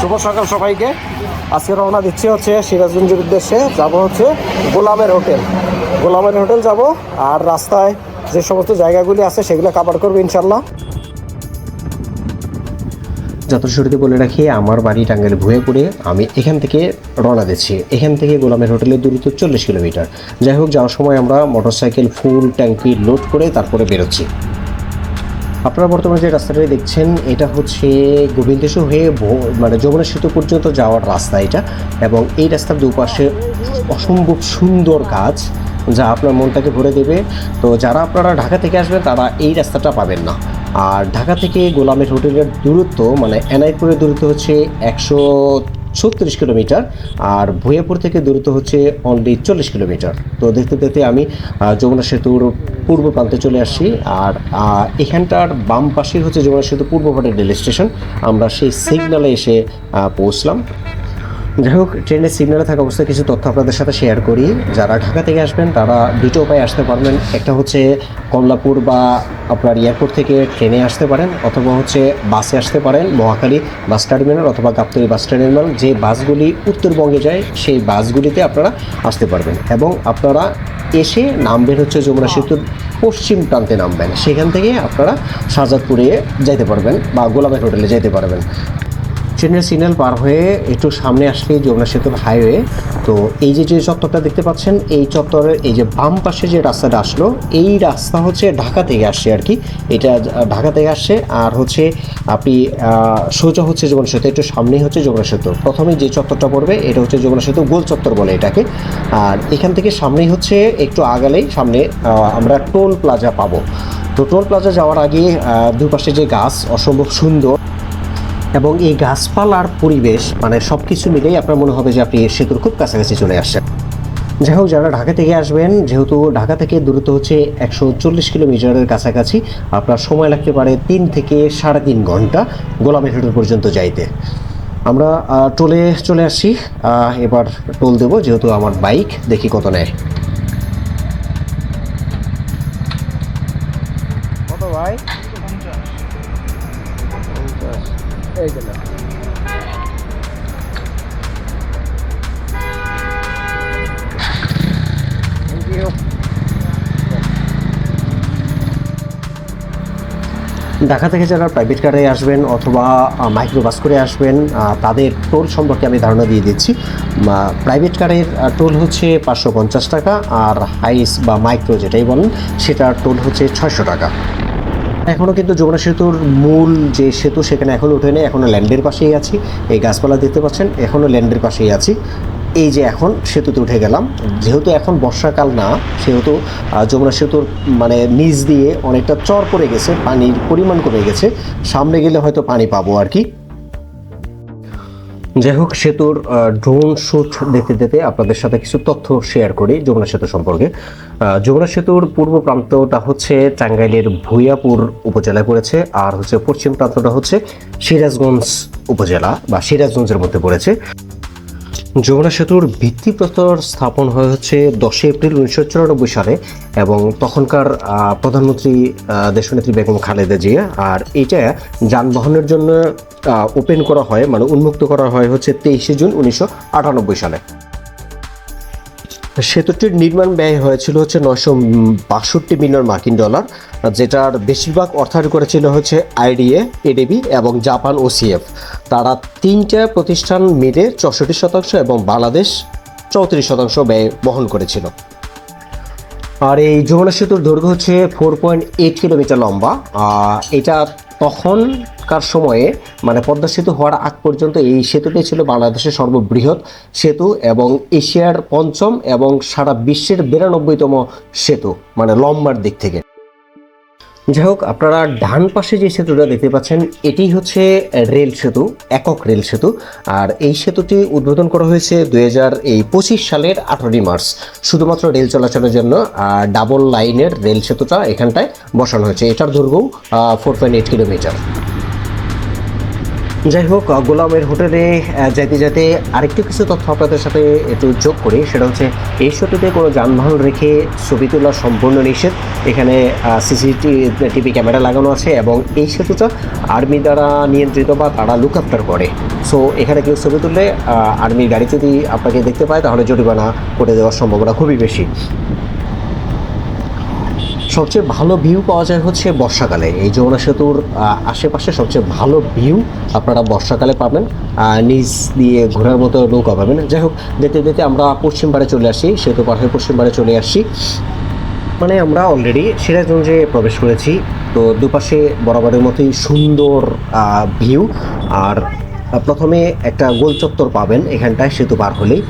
শুভ সকাল সবাইকে। আজকে রওনা দিচ্ছি হচ্ছে সিরাজগঞ্জের উদ্দেশ্যে, যাব হচ্ছে গোলামের হোটেল যাব। আর রাস্তায় যে সমস্ত জায়গাগুলি আছে সেগুলো কভার করবো ইনশাল্লাহ। যত শুরুতে বলে রাখি, আমার বাড়ি টাঙ্গাইল ভুঁইয়াপুরে। আমি এখান থেকে রওনা দিচ্ছি। এখান থেকে গোলামের হোটেলের দূরত্ব 40 কিলোমিটার। যাই হোক, যাওয়ার সময় আমরা মোটরসাইকেল ফুল ট্যাঙ্কি লোড করে তারপরে বেরোচ্ছি। আপনারা বর্তমানে যে রাস্তাটাই দেখছেন, এটা হচ্ছে গোবিন্দেশ্বর হয়ে মানে যমুনা সেতু পর্যন্ত যাওয়ার রাস্তা এটা। এবং এই রাস্তার দুপাশে অসম্ভব সুন্দর গাছ, যা আপনার মনটাকে ভরে দেবে। তো যারা আপনারা ঢাকা থেকে আসবেন তারা এই রাস্তাটা পাবেন না। আর ঢাকা থেকে গোলামের হোটেলের দূরত্ব মানে এনআইপুরের দূরত্ব হচ্ছে 136 কিলোমিটার, আর ভুঁইয়াপুর থেকে দূরত্ব হচ্ছে অনলি 40 কিলোমিটার। তো দেখতে দেখতে আমি যমুনা সেতুর পূর্ব প্রান্তে চলে আসছি। আর এখানটার বাম পাশেই হচ্ছে যমুনা সেতু পূর্ব পাটের রেল স্টেশন। আমরা সেই সিগন্যালে এসে পৌঁছলাম। যাই হোক, ট্রেনের সিগন্যালে থাকা অবস্থায় কিছু তথ্য আপনাদের সাথে শেয়ার করি। যারা ঢাকা থেকে আসবেন তারা দুটো উপায়ে আসতে পারবেন। একটা হচ্ছে কমলাপুর বা আপনার এয়ারপোর্ট থেকে ট্রেনে আসতে পারেন, অথবা হচ্ছে বাসে আসতে পারেন মহাখালী বাস টার্মিনাল অথবা গাবতলী বাস টার্মিনাল। যে বাসগুলি উত্তরবঙ্গে যায় সেই বাসগুলিতে আপনারা আসতে পারবেন। এবং আপনারা এসে নামবেন হচ্ছে যমুনা সেতুর পশ্চিম প্রান্তে নামবেন। সেখান থেকে আপনারা শাহজাদপুরে যাইতে পারবেন বা গোলামের হোটেলে যেতে পারবেন। ট্রেনের সিগন্যাল পার হয়ে একটু সামনে আসলে যমুনা সেতুর হাইওয়ে। তো এই যে চত্বরটা দেখতে পাচ্ছেন, এই চত্বরের এই যে বাম পাশে যে রাস্তাটা আসলো, এই রাস্তা হচ্ছে ঢাকা থেকে আসছে আর কি। এটা ঢাকা থেকে আসছে। আর হচ্ছে আপনি সোজা হচ্ছে যমুনা সেতু, একটু সামনেই হচ্ছে যমুনা সেতু। প্রথমে যে চত্বরটা পড়বে এটা হচ্ছে যমুনা সেতু গোল চত্বর বলে এটাকে। আর এখান থেকে সামনেই হচ্ছে একটু আগালেই সামনে আমরা টোল প্লাজা পাবো। তো টোল প্লাজা যাওয়ার আগে দুপাশে যে গাছ অসম্ভব সুন্দর, এবং এই গাছপালার পরিবেশ মানে সব কিছু মিলেই আপনার মনে হবে যে আপনি সেতুর খুব কাছাকাছি চলে আসছেন। যাই হোক, যারা ঢাকা থেকে আসবেন, যেহেতু ঢাকা থেকে দূরত্ব হচ্ছে 140 কিলোমিটারের কাছাকাছি, আপনার সময় লাগতে পারে 3 থেকে 3.5 ঘন্টা গোলামের হোটেল পর্যন্ত যাইতে। আমরা টোলে চলে আসছি। এবার টোল দেবো, যেহেতু আমার বাইক, দেখি কত নেয়। কত ভাই? এই যে ঢাকা থেকে যারা প্রাইভেট কারে আসবেন অথবা মাইক্রো বাস করে আসবেন, তাদের টোল সম্পর্কে আমি ধারণা দিয়ে দিচ্ছি। প্রাইভেট কারের টোল হচ্ছে 550 টাকা, আর হাইস বা মাইক্রো যেটাই বলেন সেটার টোল হচ্ছে 600 টাকা। এখনও কিন্তু যমুনা সেতুর মূল যে সেতু সেখানে এখনও উঠে নেই, এখনও ল্যান্ডের পাশেই আছি। এই গাছপালা দেখতে পাচ্ছেন, এখনও ল্যান্ডের পাশেই আছি। এই যে এখন সেতুতে উঠে গেলাম। যেহেতু এখন বর্ষাকাল না, সেহেতু যমুনা সেতুর মানে নিচ দিয়ে অনেকটা চর পড়ে গেছে, পানির পরিমাণ কমে গেছে। সামনে গেলে হয়তো পানি পাবো আর কি। যাই হোক, সেতুর ড্রোন শ্যুট দেখতে দেখতে আপনাদের সাথে কিছু তথ্য শেয়ার করি যমুনা সেতু সম্পর্কে। যমুনা সেতুর পূর্ব প্রান্তটা হচ্ছে টাঙ্গাইলের ভুঁইয়াপুর উপজেলায় পড়েছে, আর হচ্ছে পশ্চিম প্রান্তটা হচ্ছে সিরাজগঞ্জ উপজেলা বা সিরাজগঞ্জের মধ্যে পড়েছে। যমুনা সেতুর ভিত্তিপ্রস্তর স্থাপন হয় হচ্ছে 10 এপ্রিল 1994 সালে, এবং তখনকার প্রধানমন্ত্রী দেশনেত্রী বেগম খালেদা জিয়া। আর এটা যানবাহনের জন্য ওপেন করা হয়, মানে উন্মুক্ত করা হয় হচ্ছে 23 জুন 1998 সালে। সেতুটির নির্মাণ ব্যয় হয়েছিল হচ্ছে 962 মিলিয়ন মার্কিন ডলার, যেটার বেশিরভাগ অর্থায়ন করেছিল হচ্ছে আইডিএ, এডিবি এবং জাপান ওসিএফ। তারা 3টা প্রতিষ্ঠান মিলে 64% এবং বাংলাদেশ 34% ব্যয় বহন করেছিল। আর এই যমুনা সেতুর দৈর্ঘ্য হচ্ছে 4.8 কিলোমিটার লম্বা। এটা তখনকার সময়ে মানে পদ্মা সেতু হওয়ার আগ পর্যন্ত এই সেতুটি ছিল বাংলাদেশের সর্ববৃহৎ সেতু এবং এশিয়ার 5ম এবং সারা বিশ্বের 92তম সেতু, মানে লম্বার দিক থেকে। যাই হোক, আপনারা ডান পাশে যে সেতুটা দেখতে পাচ্ছেন এটি হচ্ছে রেল সেতু, একক রেল সেতু। আর এই সেতুটি উদ্বোধন করা হয়েছে 2025 সালের 18 মার্চ, শুধুমাত্র রেল চলাচলের জন্য। ডাবল লাইনের রেল সেতুটা এখানটায় বসানো হয়েছে। এটার দৈর্ঘ্য 4.8 কিলোমিটার। যাই হোক, গোলামের হোটেলে যেতে যেতে আরেকটু কিছু তথ্য আপনাদের সাথে একটু যোগ করি। সেটা হচ্ছে এই সেতুতে কোনো যানবাহন রেখে ছবি তোলা সম্পূর্ণ নিষেধ। এখানে সিসিটিভি ক্যামেরা লাগানো আছে এবং এই সেতুটা আর্মি দ্বারা নিয়ন্ত্রিত বা তারা লুক আফটার করে। সো এখানে কেউ ছবি তুললে আর্মির গাড়ি যদি আপনাকে দেখতে পায় তাহলে জরিমানা করে দেওয়ার সম্ভাবনা খুবই বেশি। সবচেয়ে ভালো ভিউ পাওয়া যায় হচ্ছে বর্ষাকালে। এই যমুনা সেতুর আশেপাশে সবচেয়ে ভালো ভিউ আপনারা বর্ষাকালে পাবেন, নিচ দিয়ে ঘোরার মতো নৌকা পাবেন। যাই হোক, যেতে যেতে আমরা পশ্চিম পাড়ে চলে আসি, সেতু পার হয়ে পশ্চিম পাড়ে চলে আসছি। মানে আমরা অলরেডি সিরাজগঞ্জে প্রবেশ করেছি। তো দুপাশে বরাবরের মতোই সুন্দর ভিউ। আর প্রথমে একটা গোল চত্বর পাবেন এখানটায় সেতু পার হলেই।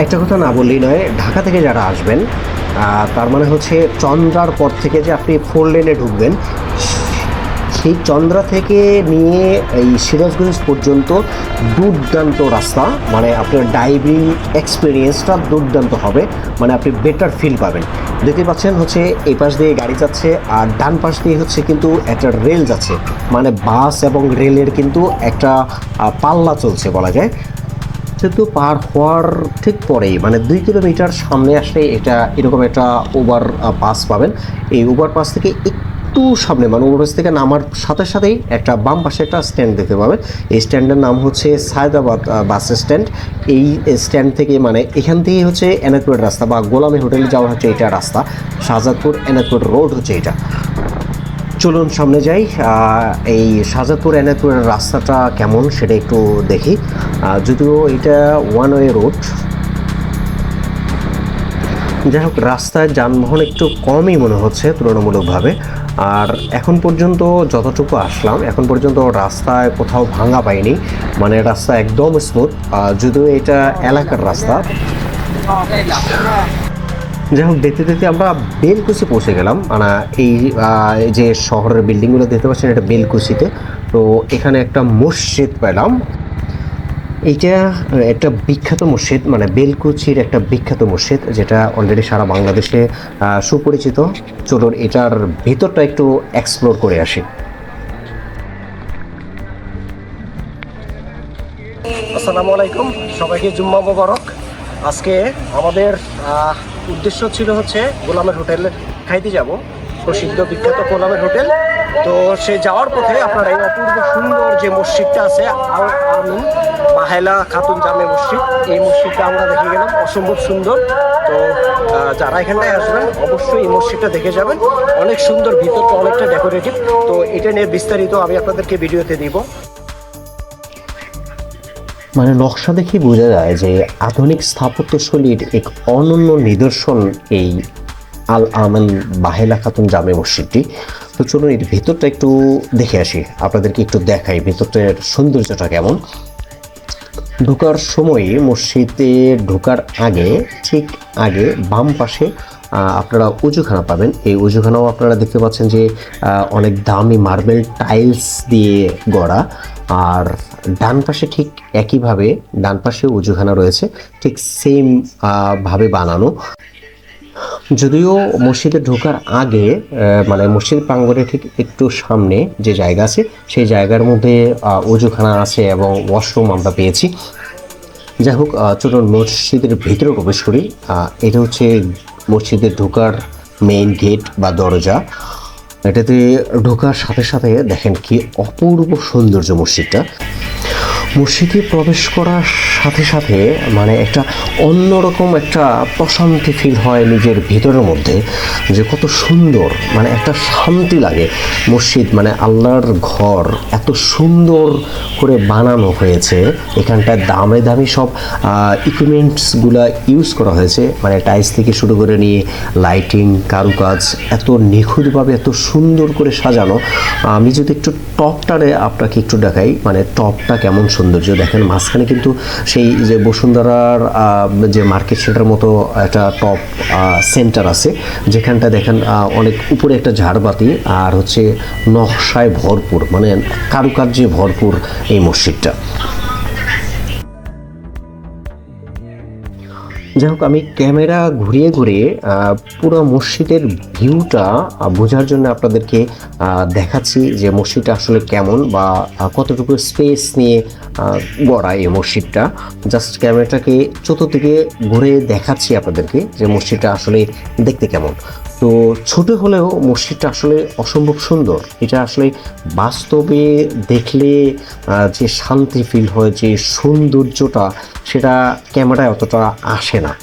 একটা কথা না বললেই নয়, ঢাকা থেকে যারা আসবেন তার মানে হচ্ছে চন্দ্রার পর থেকে যে আপনি 4 লেনে ঢুকবেন, সেই চন্দ্রা থেকে নিয়ে এই সিরাজগঞ্জ পর্যন্ত দুর্দান্ত রাস্তা। মানে আপনার ড্রাইভিং এক্সপিরিয়েন্সটা দুর্দান্ত হবে, মানে আপনি বেটার ফিল পাবেন। দেখতে পাচ্ছেন হচ্ছে এই পাশ দিয়ে গাড়ি যাচ্ছে আর ডান পাশ দিয়ে হচ্ছে কিন্তু একটা রেল যাচ্ছে, মানে বাস এবং রেলের কিন্তু একটা পাল্লা চলছে বলা যায়। সেতু পার হওয়ার ঠিক পরেই মানে 2 কিলোমিটার সামনে আসলে এটা এরকম একটা ওভার পাস পাবেন। এই ওভার পাস থেকে একটু সামনে মানে ওভারপাস থেকে নামার সাথে সাথেই একটা বাম পাশে একটা স্ট্যান্ড দেখতে পাবেন। এই স্ট্যান্ডের নাম হচ্ছে সায়দাবাদ বাস স্ট্যান্ড। এই স্ট্যান্ড থেকে মানে এখান থেকেই হচ্ছে এনায়তপুরের রাস্তা বা গোলামী হোটেলে যাওয়া হচ্ছে এটা রাস্তা। শাহজাদপুর এনায়তপুর রোড হচ্ছে এটা। চলুন সামনে যাই, এই শাহজাদপুর এনায়তপুরের রাস্তাটা কেমন সেটা একটু দেখি। যদিও এটা ওয়ান ওয়ে রোড। যাই হোক, রাস্তায় যানবাহন একটু কমই মনে হচ্ছে তুলনামূলকভাবে। আর এখন পর্যন্ত যতটুকু আসলাম এখন পর্যন্ত রাস্তায় কোথাও ভাঙা পাইনি, মানে রাস্তা একদম স্মুথ। যদিও এটা এলাকার রাস্তা। যাই হোক, দেখতে দেখতে আমরা বেলকুচি পৌঁছে গেলাম। মানে এই যে শহরের বিল্ডিংগুলো দেখতে পাচ্ছেন এটা বেলকুচিতে। তো এখানে একটা মসজিদ পেলাম। এইটা একটা বিখ্যাত মসজিদ, মানে বেলকুচির একটা বিখ্যাত মসজিদ যেটা অলরেডি সারা বাংলাদেশে সুপরিচিত। চলুন এটার ভিতরটা একটু এক্সপ্লোর করে আসি। আসসালামু আলাইকুম, সবাইকে জুম্মা মোবারক। আজকে আমাদের উদ্দেশ্য ছিল হচ্ছে গোলামের হোটেল খাইতে যাব, প্রসিদ্ধ বিখ্যাত গোলামের হোটেল। তো সে যাওয়ার পথে আপনারা এই অপূর্ব সুন্দর যে মসজিদটা আছে আল আমিন মাহেলা খাতুন জামে মসজিদ, এই মসজিদটা আমরা দেখে গেলাম, অসম্ভব সুন্দর। তো যারা এখানটায় আসবেন অবশ্যই এই মসজিদটা দেখে যাবেন, অনেক সুন্দর, ভিতরটা অনেকটা ডেকোরেটিভ। তো এটা নিয়ে বিস্তারিত আমি আপনাদেরকে ভিডিওতে দিব। মানে নকশা দেখে বোঝা যায় যে আধুনিক স্থাপত্যশৈলীর এক অনন্য নিদর্শন এই আল আমিন বাহেলা খাতুন জামে মসজিদটি। তো চলুন এর ভিতরটা একটু দেখে আসি, আপনাদেরকে একটু দেখাই ভিতরটার সৌন্দর্যটা কেমন। ঢোকার সময় মসজিদে ঢোকার আগে ঠিক আগে বাম পাশে আপনারা উজুখানা পাবেন। এই উজুখানাও আপনারা দেখতে পাচ্ছেন যে অনেক দামি মার্বেল টাইলস দিয়ে গড়া। আর ডান পাশে ঠিক একইভাবে ডান পাশে উজুখানা রয়েছে, ঠিক সেম ভাবে বানানো। যদিও মসজিদে ঢোকার আগে মানে মসজিদ প্রাঙ্গণে ঠিক একটু সামনে যে জায়গা আছে সেই জায়গার মধ্যে উজুখানা আছে এবং ওয়াশরুম আমরা পেয়েছি। যাই হোক, চলুন মসজিদের ভিতরে প্রবেশ করি। এটা হচ্ছে মসজিদে ঢোকার মেইন গেট বা দরজা। এটাতে ঢোকার সাথে সাথে দেখেন কি অপূর্ব সৌন্দর্য মসজিদটা। মসজিদে প্রবেশ করার সাথে সাথে মানে একটা অন্যরকম একটা প্রশান্তি ফিল হয় নিজের ভেতরের মধ্যে, যে কত সুন্দর, মানে একটা শান্তি লাগে। মসজিদ মানে আল্লাহর ঘর, এত সুন্দর করে বানানো হয়েছে। এখানটায় দামে দামি সব ইকুইপমেন্টসগুলো ইউজ করা হয়েছে, মানে টাইলস থেকে শুরু করে নিয়ে লাইটিং, কারুকাজ এত নিখুঁতভাবে এত সুন্দর করে সাজানো। আমি যদি একটু টপটারে আপনাকে একটু দেখাই, মানে টপটা কেমন সৌন্দর্য দেখেন, মাঝখানে কিন্তু সেই যে বসুন্ধরার যে মার্কেট সেটার মতো একটা টপ সেন্টার আছে, যেখানটা দেখেন অনেক উপরে একটা ঝাড়বাতি আর হচ্ছে নকশায় ভরপুর, মানে কারুকার্যে ভরপুর এই মসজিদটা। যাই হোক, আমি ক্যামেরা ঘুরিয়ে ঘুরিয়ে পুরো মসজিদের ভিউটা বোঝার জন্য আপনাদেরকে দেখাচ্ছি যে মসজিদটা আসলে কেমন বা কতটুকু স্পেস নিয়ে গড়া এই মসজিদটা। জাস্ট ক্যামেরাটাকে চতুর্দিকে ঘুরে দেখাচ্ছি আপনাদেরকে যে মসজিদটা আসলে দেখতে কেমন। তো ছোট হলেও মসজিদটা আসলে অসম্ভব সুন্দর। এটা আসলে বাস্তবে দেখলে যে শান্তি ফিল হয়, যে সৌন্দর্যটা, সেটা ক্যামেরায় অতটা আসে না।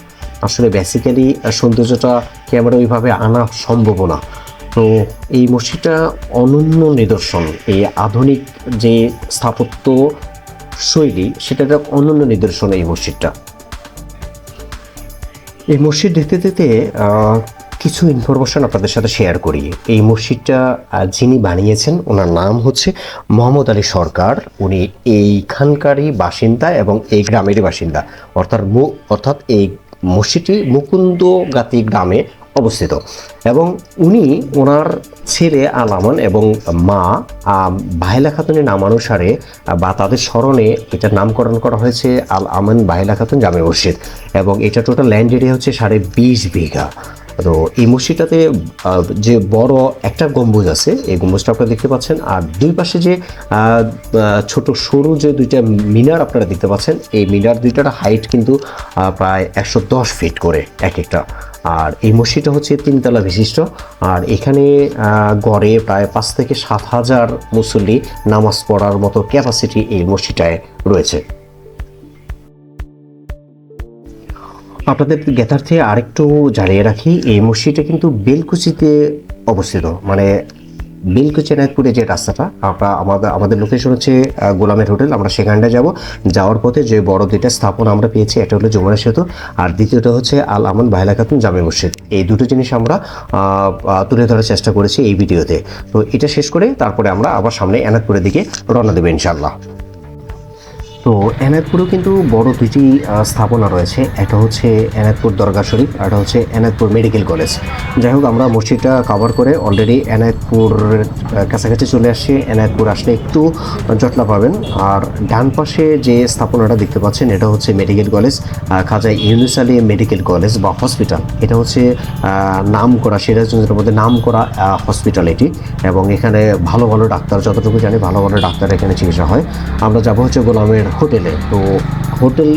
আসলে বেসিক্যালি সৌন্দর্যটা ক্যামেরা ওইভাবে আনা সম্ভব না। তো এই মসজিদটা অনন্য নিদর্শন, এই আধুনিক যে স্থাপত্য শৈলী সেটার অনন্য নিদর্শন এই মসজিদটা। এই মসজিদ দেখতে দেখতে কিছু ইনফরমেশন আপনাদের সাথে শেয়ার করি। এই মসজিদটা যিনি বানিয়েছেন ওনার নাম হচ্ছে মোহাম্মদ আলী সরকার। উনি এইখানকারই বাসিন্দা এবং এই গ্রামেরই বাসিন্দা, অর্থাৎ এই মসজিদটি মুকুন্দগাতি গ্রামে অবস্থিত। এবং উনি ওনার ছেলে আল আমান এবং মা বাহেলা খাতুনের নামানুসারে বা তাদের স্মরণে এটার নামকরণ করা হয়েছে আল আমান বাহেলা খাতুন জামে মসজিদ। এবং এটা টোটাল ল্যান্ড এরিয়া হচ্ছে 20.5 বিঘা। তো এই মসজিদটাতে যে বড় একটা গম্বুজ আছে, এই গম্বুজটা আপনারা দেখতে পাচ্ছেন, আর দুই পাশে যে ছোট সরু যে দুইটা মিনার আপনারা দেখতে পাচ্ছেন, এই মিনার দুইটার হাইট কিন্তু প্রায় 110 ফিট করে এক একটা। আর এই মসজিদটা হচ্ছে 3 তলা বিশিষ্ট। আর এখানে গড়ে প্রায় 5 থেকে 7 হাজার মুসল্লি নামাজ পড়ার মতো ক্যাপাসিটি এই মসজিদটায় রয়েছে। আপনাদের জ্ঞাতার্থে আরেকটু জানিয়ে রাখি, এই মসজিদটা কিন্তু বেলকুচিতে অবস্থিত। মানে বেলকুচি এনায়তপুরে যে রাস্তাটা, আমাদের লোকেশন হচ্ছে গোলামের হোটেল। আমরা সেখানটায় যাওয়ার পথে যে বড় দুইটা স্থাপনা আমরা পেয়েছি, একটা হলো যমুনা সেতু আর দ্বিতীয়টা হচ্ছে আল আমান বাহেলা খাতুন জামে মসজিদ। এই দুটো জিনিস আমরা তুলে ধরার চেষ্টা করেছি এই ভিডিওতে। তো এটা শেষ করে তারপরে আমরা আবার সামনে এনায়তপুরের দিকে রওনা দেবো ইনশাআল্লাহ। তো এনায়তপুরেও কিন্তু বড় দুইটি স্থাপনা রয়েছে, একটা হচ্ছে এনায়তপুর দরগা শরীফ, আর একটা হচ্ছে এনায়তপুর মেডিকেল কলেজ। যাই হোক, আমরা মসজিদটা কভার করে অলরেডি এনায়তপুর কাছাকাছি চলে আসছি। এনায়তপুর আসলে একটু জটলা পাবেন। আর ডান পাশে যে স্থাপনাটা দেখতে পাচ্ছেন এটা হচ্ছে মেডিকেল কলেজ, খাজা ইউনুস আলী মেডিকেল কলেজ বা হসপিটাল। এটা হচ্ছে নাম করা, সিরাজগঞ্জের মধ্যে নাম করা হসপিটাল এটি। এবং এখানে ভালো ভালো ডাক্তার, যতটুকু জানি ভালো ভালো ডাক্তার এখানে চিকিৎসা হয়। আমরা যাবো হচ্ছে গোলামের হোটেলে। তো হোটেল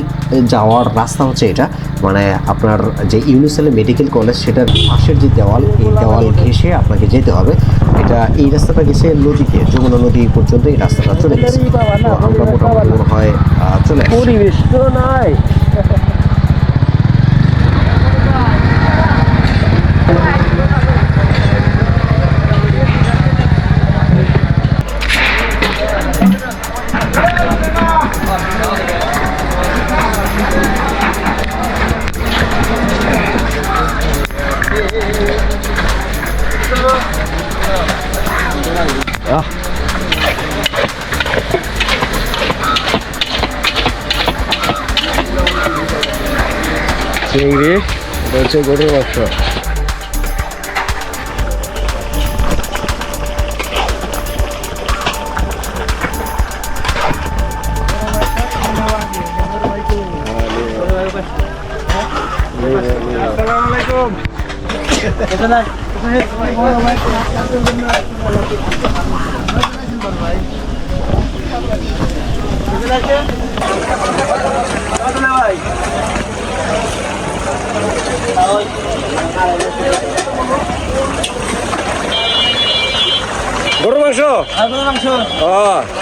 যাওয়ার রাস্তা হচ্ছে এটা, মানে আপনার যে ইউনুস আলী মেডিকেল কলেজ সেটার পাশের যে দেওয়াল, এই দেওয়াল ঘেঁষে আপনাকে যেতে হবে। এটা এই রাস্তাটা গেছে নদীতে, যমুনা নদী পর্যন্ত এই রাস্তাটা চলে গেছে। তো আমরা মোটামুটি মনে হয় চলে আসছি। পরিবেশ তো নাই। চিংড়ি, এটা হচ্ছে গরুর মাংস। গরুর মাংস,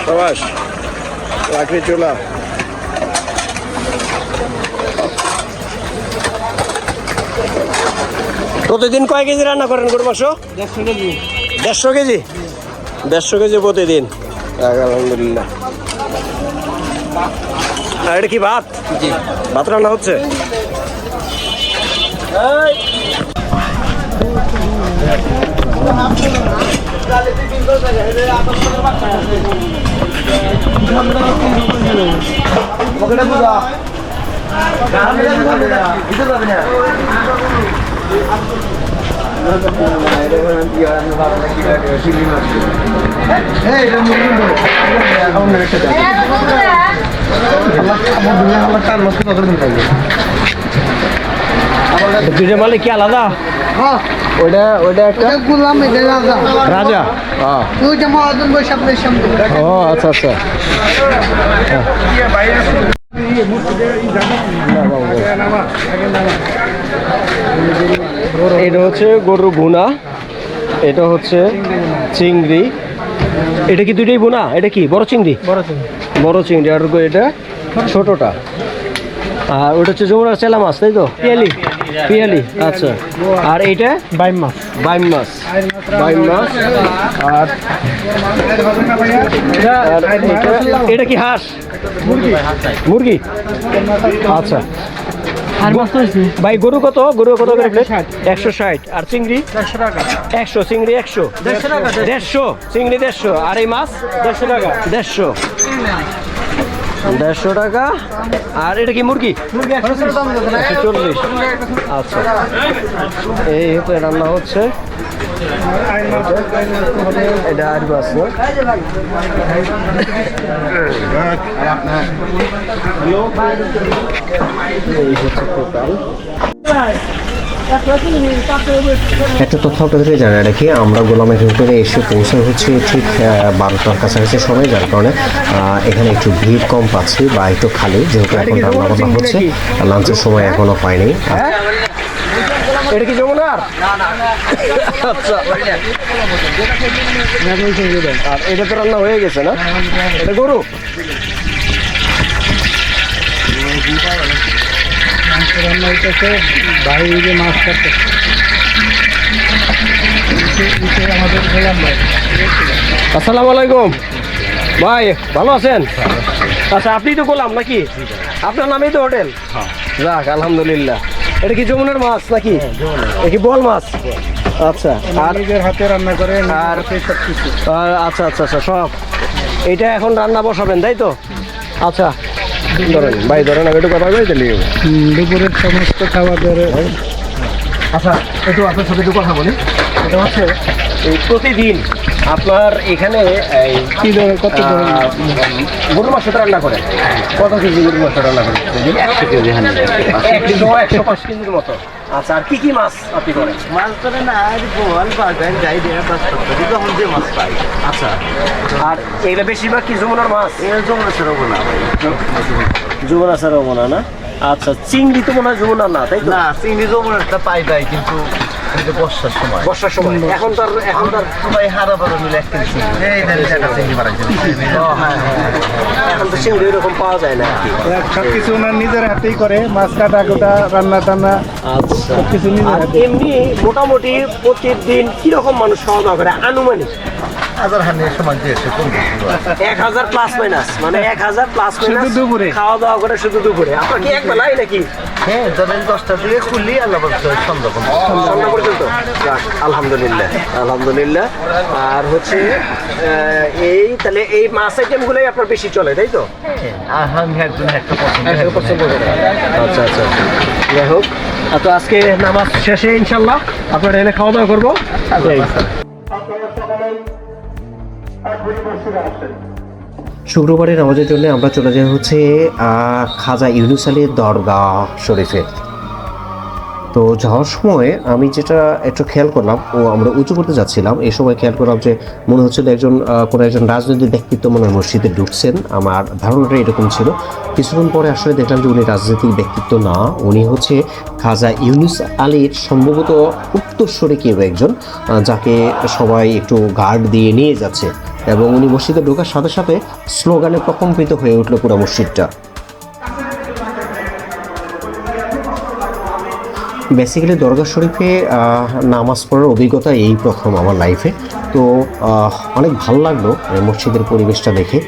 প্রবাস লাকড়ি চুলা। প্রতিদিন কয় কেজি রান্না করেন গরুর মাংস? 150 কেজি। 150 কেজি? 150 কেজি প্রতিদিন, আলহামদুলিল্লাহ। আর এটা কি ভাত? ভাত রান্না হচ্ছে। দুইটা মালিক কি আলাদা? ওইটা ওইটা একটা গোলাম, এটা রাজা। রাজা। ওইটা মহাজন বৈশাখের সামনে। ও আচ্ছা আচ্ছা। এটা হচ্ছে গরুর ভুনা, এটা হচ্ছে চিংড়ি। এটা কি দুইটাই ভুনা? এটা কি বড় চিংড়ি? বড় চিংড়ি। আর এটা ছোটটা। আর ওটা হচ্ছে যমুনার চেলা মাছ, তাই তো? পিয়ালি। পিয়ালি, আচ্ছা। আর এইটা বাইম মাছ। বাইম মাছ, বাইম মাছ। আর এটা কি হাঁস? মুরগি, আচ্ছা। আর মাছ হয়েছে ভাই গরু কত? গরু কত করে প্লেট? 160। আর চিংড়ি 100 টাকা। 100 চিংড়ি 100। 150 টাকা। 150 চিংড়ি 150। আর এই মাছ 150 টাকা। 150 টাকা। আর এটা কি মুরগি? মুরগি 140। আচ্ছা, এই তো রান্না হচ্ছে। এটা আর মাছ না? এই হচ্ছে টোটাল। একটা তথ্য আপনাদেরকে জানিয়ে রাখি, আমরা গোলামের হোটেলে এসে পৌঁছে হচ্ছে ঠিক 12টার কাছাকাছি সময়, যার কারণে এখানে একটু ভিড় কম পাচ্ছি বা একটু খালি, যেহেতু এখন রান্নাবান্না হচ্ছে, লাঞ্চের সময় এখনো পাইনি। এটা কি যমুনার? আচ্ছা, আর এটা তো রান্না হয়ে গেছে না? এটা গরু। রান্না হইতেছে, বাইরে মাছ কাটতে আসসালামু আলাইকুম ভাই, ভালো আছেন? আচ্ছা, আপনি তো গোলাম নাকি? আপনার নামেই তো হোটেল? যাক, আলহামদুলিল্লাহ। এটা কি যমুনার মাছ নাকি? এটা কি বোয়াল মাছ? আচ্ছা, আর নিজের হাতে রান্না করেন? আর আচ্ছা আচ্ছা আচ্ছা, সব এটা এখন রান্না বসাবেন, তাই তো? আচ্ছা, ধরেন ভাই, ধরেন, আমি একটু কথা বলি তাহলে দুপুরের সমস্ত খাবার ধরে। আচ্ছা, একটু আপনার সাথে একটু কথা বলি। এটা হচ্ছে এই প্রতিদিন আপনার এখানে কি ধরনের কত গরুর মাংস রান্না করেন? কত কেজি গরুর মাংস রান্না করেন? 100 কেজি। 105 কেজির মতো। আচ্ছা, আর কি কি মাছ আপনি করেন? মাছ ধরে না, গোয়াল বাগান যাই দিয়ে মাছ করতে তখন যে মাছ পাই। আচ্ছা, আর এগুলো বেশিরভাগ কি যমুনার মাছ? এর জমা ছাড়াবো না ভাই, যমুনা ছাড়াও মনে হয় না? আচ্ছা, চিংড়ি তো মনে হয় যমুনার না, তাই তো? না চিংড়ি জমুনারটা পাই ভাই, কিন্তু বর্ষার সময়। বর্ষার সময় এখন তার সবাই হারা বারো মিলে একটা চিংড়ি বাড়াইছে। এখন তো চিংড়ি এরকম পাওয়া যায় না আর কি। সবকিছু ওনার নিজের হাতেই করে, মাছ কাটা কোটা, রান্না টান্না আচ্ছা, সবকিছু নিজের আর হাতে। এমনি মোটামুটি প্রতিদিন কিরকম মানুষ খাওয়া দাওয়া করে আনুমানিক? 1000 সময় দিয়েছে 1000 প্লাস মাইনাস, মানে 1000 প্লাস মাইনাস শুধু দুপুরে? খাওয়া দাওয়া করে শুধু দুপুরে? আপনার কি এক বেলাই নাকি? হ্যাঁ, ধরেন 10টা দিয়ে খুললি আল্লাহ সন্ধ্যা সন্ধ্যা পর্যন্ত? যাক, আলহামদুলিল্লাহ, আলহামদুলিল্লাহ। আর হচ্ছে এই তাহলে এই মাছ আইটেমগুলোই আপনার বেশি চলে, তাই তো? আমি একজন একটা পছন্দ করে। আচ্ছা আচ্ছা, যাই হোক, তো আজকে নামাজ শেষে ইনশাল্লাহ আপনারা এনে খাওয়া দাওয়া করবো। শুক্রবারের নামাজের জন্য আমরা চলে যাই হচ্ছে খাজা ইউনুস আলীর দরগাহ শরীফে। তো যাওয়ার সময় আমি যেটা একটু খেয়াল করলাম, আমরা উঁচু করতে যাচ্ছিলাম, এই সময় খেয়াল করলাম যে মনে হচ্ছিল কোনো একজন রাজনৈতিক ব্যক্তিত্ব মনে হয় মসজিদে ঢুকছেন। আমার ধারণাটা এরকম ছিল। কিছুক্ষণ পরে আসলে দেখলাম যে উনি রাজনৈতিক ব্যক্তিত্ব না, উনি হচ্ছে খাজা ইউনুস আলীর সম্ভবত উত্তরস্বরে কেউ একজন, যাকে সবাই একটু গার্ড দিয়ে নিয়ে যাচ্ছে, এবং উনি মসজিদে ঢোকার সাথে সাথে স্লোগানে প্রকম্পিত হয়ে উঠল পুরো মসজিদটা। বেসিক্যালি দরগা শরীফে নামাজ পড়ার অভিজ্ঞতা এই প্রথম আমার লাইফে। তো অনেক ভালো লাগলো মসজিদের পরিবেশটা দেখে,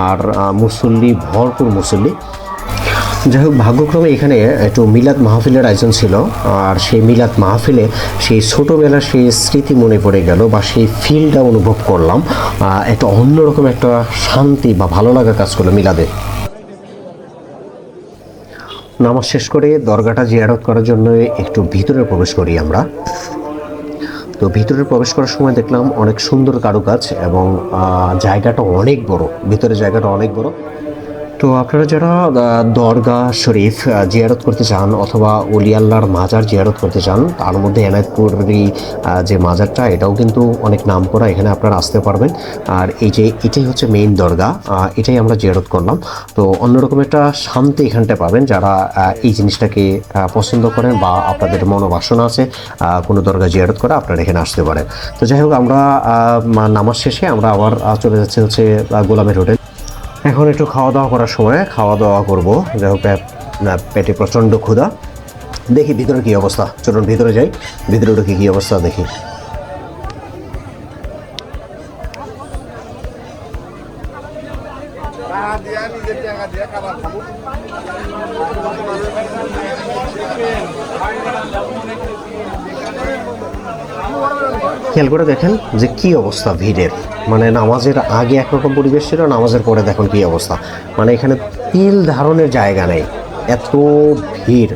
আর মুসল্লি, ভরপুর মুসল্লি। যাই হোক, ভাগ্যক্রমে এখানে একটু মিলাদ মাহফিলের আয়োজন ছিল, আর সেই মিলাদ মাহফিলে সেই ছোটোবেলার সেই স্মৃতি মনে পড়ে গেল, বা সেই ফিলটা অনুভব করলাম। একটা অন্যরকম একটা শান্তি বা ভালো লাগা কাজ করলো মিলাদে। নামাজ শেষ করে দরগাটা জিয়ারত করার জন্য একটু ভিতরে প্রবেশ করি আমরা। তো ভিতরে প্রবেশ করার সময় দেখলাম অনেক সুন্দর কারুকাজ এবং জায়গাটা অনেক বড়, ভিতরে জায়গাটা অনেক বড়। তো আপনারা যারা দরগা শরীফ জিয়ারত করতে চান অথবা ওলি আল্লাহর মাজার জিয়ারত করতে চান, তার মধ্যে এনায়তপুরেরই যে মাজারটা, এটাও কিন্তু অনেক নাম করা, এখানে আপনারা আসতে পারবেন। আর এটাই হচ্ছে মেইন দরগা, এটাই আমরা জিয়ারত করলাম। তো অন্যরকম একটা শান্তি এখানটা পাবেন যারা এই জিনিসটাকে পছন্দ করেন বা আপনাদের মনোবাসনা আছে কোনো দরগা জিয়ারত করা, আপনারা এখানে আসতে পারেন। তো যাই হোক, আমরা নামাজ শেষে আমরা আবার চলে যাচ্ছি হচ্ছে গোলামের হোটেল। এখন একটু খাওয়া দাওয়া করার সময় খাওয়া দাওয়া করবো। যাই হোক, পেটে প্রচণ্ড ক্ষুধা। দেখি ভিতরে কী অবস্থা, চলুন ভিতরে যাই, ভিতরে ঢুকে কী অবস্থা দেখি। খেয়াল করে দেখেন যে কি অবস্থা ভিড়ের, মানে নামাজের আগে একরকম পরিবেশ ছিল, নামাজের পরে দেখুন কি অবস্থা, মানে এখানে তিল ধারণের জায়গা নেই, এত ভিড়।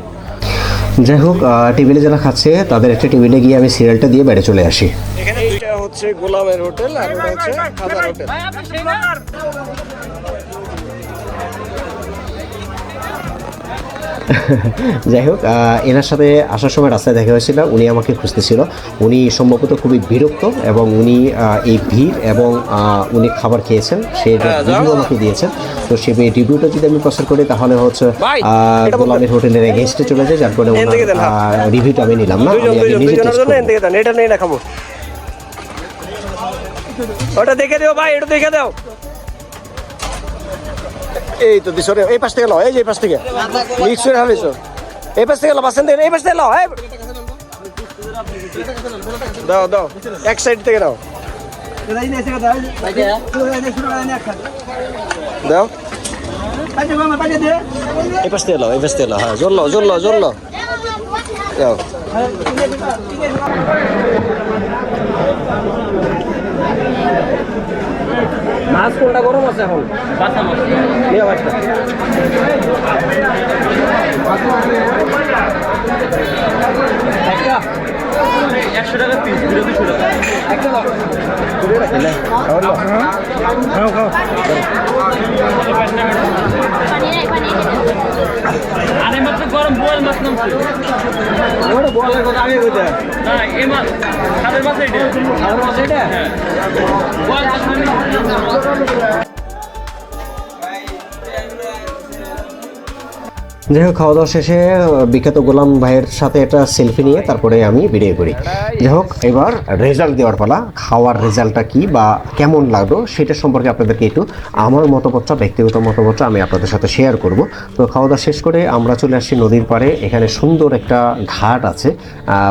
যাই হোক, টেবিলে যারা খাচ্ছে তাদের একটা টেবিলে গিয়ে আমি সিরিয়ালটা দিয়ে বাইরে চলে আসি। এখানে এটা হচ্ছে গোলামের হোটেল আর এটা হচ্ছে খাজার হোটেল। যাই হোক, এনার সাথে আসার সময় রাস্তায় দেখা হয়েছিল, উনি আমাকে খুঁজতেছিল। উনি সম্ভবত খুবই বিরক্ত এবং উনি এই ভিড় এবং উনি খাবার খেয়েছেন, সেই রিভিউ আমাকে দিয়েছেন। তো সেই রিভিউটা যদি আমি প্রচার করি তাহলে হচ্ছে গোলামের হোটেলের এগেইনস্টে চলে যায়, যার কারণে রিভিউটা আমি নিলাম না, আমি নিজে টেস্ট করব। এটা নেই না খাবো, ওটা দেখে দাও ভাই, এটা দেখে দাও। এই তো দিশরে, এই পাশ থেকে লাও, এই যে এই পাশ থেকে মিক্স করে হালিছো, এই পাশ থেকে লাও, বাসেন থেকে এই পাশ থেকে লাও, দাও দাও, এক সাইড থেকে দাও দাও, এই পাশ থেকে লাও, এই পাশ থেকে লাও, হ্যাঁ জোর লাও, জোর লাও, জোর লাও, দাও। মাছ কোনটা গরম আছে এখন? নিয়ে মাছটা একটা 100 টাকা পিস, 200 টাকা একটা দাও। খাও খাও। আরে মাত্র গরম বোয়াল মাছ নামছে। ওটা বলের কথা আগে কইতে। না এই মাছ সাদের মাছ এটা। সাদের মাছ এটা? হ্যাঁ। বোয়াল মাছ মানে যাই হোক, খাওয়া দাওয়া শেষে বিখ্যাত গোলাম ভাইয়ের সাথে একটা সেলফি নিয়ে তারপরে আমি বেরিয়ে পড়ি। যাই হোক, এবার রেজাল্ট দেওয়ার পালা। খাওয়ার রেজাল্টটা কি বা কেমন লাগলো সেটা সম্পর্কে আপনাদেরকে একটু আমার মতামতটা, ব্যক্তিগত মতামতটা আমি আপনাদের সাথে শেয়ার করব। তো খাওয়া দাওয়া শেষ করে আমরা চলে আসছি নদীর পাড়ে। এখানে সুন্দর একটা ঘাট আছে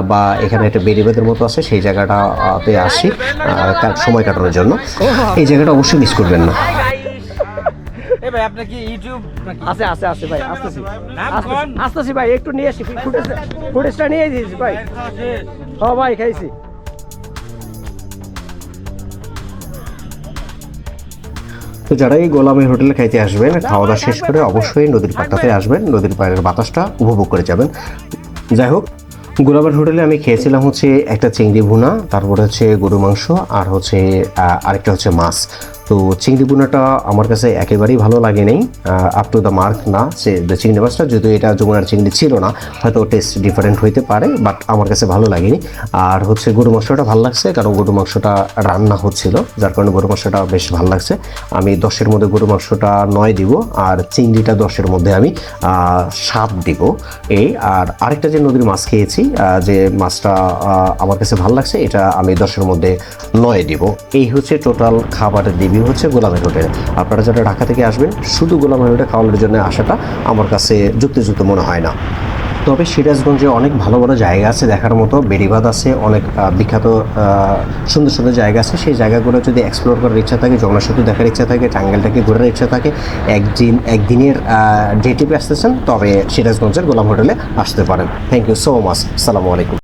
বা এখানে একটা বেড়িবাঁধের মতো আছে, সেই জায়গাটাতে আসি সময় কাটানোর জন্য। এই জায়গাটা অবশ্যই মিস করবেন না। এই ভাই আপনি কি ইউটিউব আছে আছে আছে ভাই, আসতেছি আসতেছি ভাই, একটু নিয়ে আসি, ফুটেজটা নিয়ে দিয়েছি ভাই। হ্যাঁ ভাই, খাইছি। তো যারা এই গোলামের হোটেলে খাইতে আসবেন, খাওয়া দাওয়া শেষ করে অবশ্যই নদীর পাড়টাতে আসবেন, নদীর পাড়ের বাতাসটা উপভোগ করে যাবেন। যাই হোক, গোলামের হোটেলে আমি খেয়েছিলাম হচ্ছে একটা চিংড়ি ভুনা, তারপরে হচ্ছে গরু মাংস, আর হচ্ছে আরেকটা হচ্ছে মাছ। তো চিংড়ি ভুনাটা আমার কাছে একেবারেই ভালো লাগে নাই, আপ টু দ্য মার্ক না। সে চিংড়ি মাছটা, যদিও এটা যমুনার চিংড়ি ছিল না, হয়তো টেস্ট ডিফারেন্ট হইতে পারে, বাট আমার কাছে ভালো লাগেনি। আর হচ্ছে গরু মাংসটা ভালো লাগছে, কারণ গরু মাংসটা রান্না হচ্ছিল, যার কারণে গরু মাংসটা বেশ ভালো লাগছে। আমি 10-এর মধ্যে গরু মাংসটা 9 দিব, আর চিংড়িটা 10-এর মধ্যে আমি 7 দিব। এই আর আরেকটা যে নদীর মাছ খেয়েছি, যে মাছটা আমার কাছে ভালো লাগছে, এটা আমি 10-এর মধ্যে 9 দিব। এই হচ্ছে টোটাল খাবারের রিভিউ হচ্ছে গোলামের হোটেল। আপনারা যারা ঢাকা থেকে আসবেন, শুধু গোলামের হোটেল খাওয়ানোর জন্য আসাটা আমার কাছে যুক্তিযুক্ত মনে হয় না। তবে সিরাজগঞ্জে অনেক ভালো ভালো জায়গা আছে দেখার মতো, বেড়িবাঁধ আছে, অনেক বিখ্যাত সুন্দর সুন্দর জায়গা আছে। সেই জায়গাগুলো যদি এক্সপ্লোর করার ইচ্ছা থাকে, যমুনা সেতু দেখার ইচ্ছা থাকে, টাঙ্গাইলটাকে ঘোরার ইচ্ছা থাকে, একদিনের ডে ট্রিপে আসতেছেন, তবে সিরাজগঞ্জের গোলাম হোটেলে আসতে পারেন। Thank you so much. আসসালামু আলাইকুম।